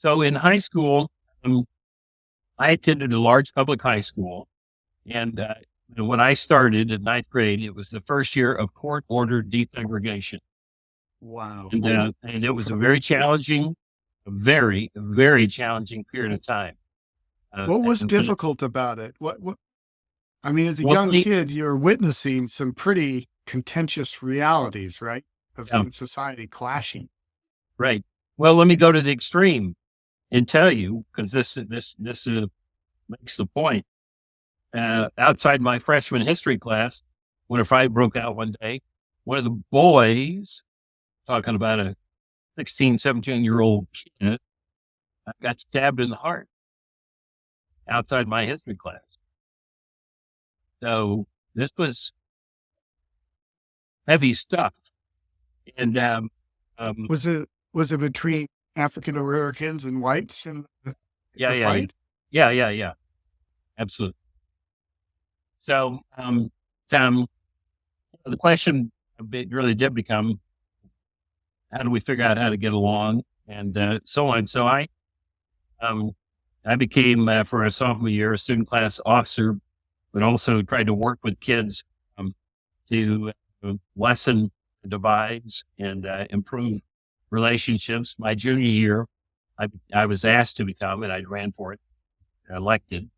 So in high school, um, I attended a large public high school. And when I started in ninth grade, it was the first year of court-ordered desegregation. Wow. And it was a very challenging, very challenging period of time. What was And difficult about it? I mean, as a well, young kid, you're witnessing some pretty contentious realities, right? Of um, society clashing. right. Well, let me go to the extreme and tell you, because this makes the point. Outside my freshman history class, when a fight broke out one day, one of the boys, talking about a 16, 17-year-old kid, got stabbed in the heart outside my history class. So this was heavy stuff. And Was it between African Americans and whites in yeah, the yeah, fight? yeah, absolutely. So um, the question really did become, how do we figure out how to get along and so on. So I became, for a sophomore year, a student class officer, but also tried to work with kids to lessen the divides and improve relationships. My junior year, I was asked to become, and I ran for it, elected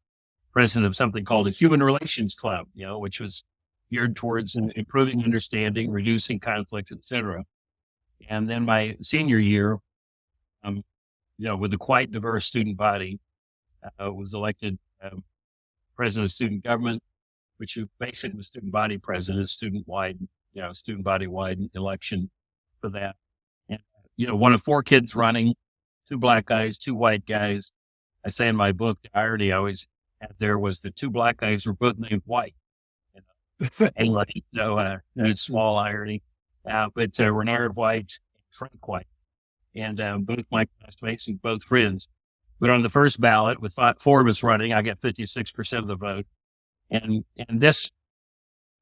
president of something called the Human Relations Club, which was geared towards improving understanding, reducing conflict, etc. And then my senior year, with a quite diverse student body, was elected president of student government, which basically was student body president, student body wide election for that. And, one of four kids running, two black guys, two white guys. I say in my book, the irony I always had there was the two black guys were both named White. English, small irony. But Renard White and Frank White, and both my classmates and both friends. But on the first ballot, with four of us running, I got 56% of the vote. And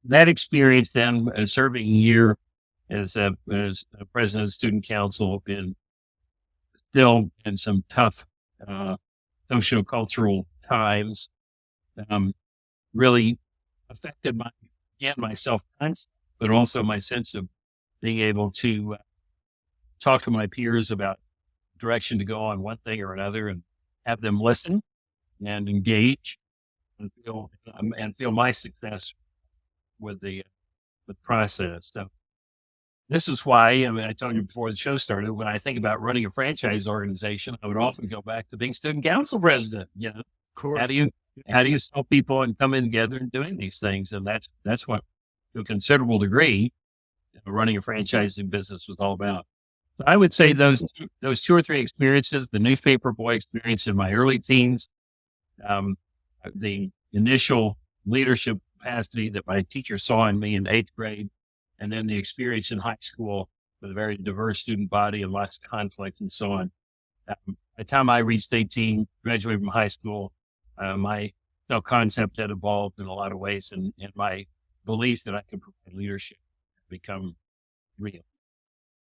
that experience then, serving a year as president of student council, in still in some tough socio-cultural times, really affected my self-concept, but also my sense of being able to talk to my peers about direction to go on one thing or another, and have them listen and engage and feel my success with the process. So this is why, I told you before the show started, when I think about running a franchise organization, I would often go back to being student council president. Of course. How do you sell people and come in together and doing these things? And that's what, to a considerable degree, running a franchising business was all about. So I would say those two or three experiences, the newspaper boy experience in my early teens, the initial leadership capacity that my teacher saw in me in eighth grade, and then the experience in high school with a very diverse student body and lots of conflict and so on. By the time I reached 18, graduated from high school, my self-concept had evolved in a lot of ways, and my belief that I could provide leadership become real.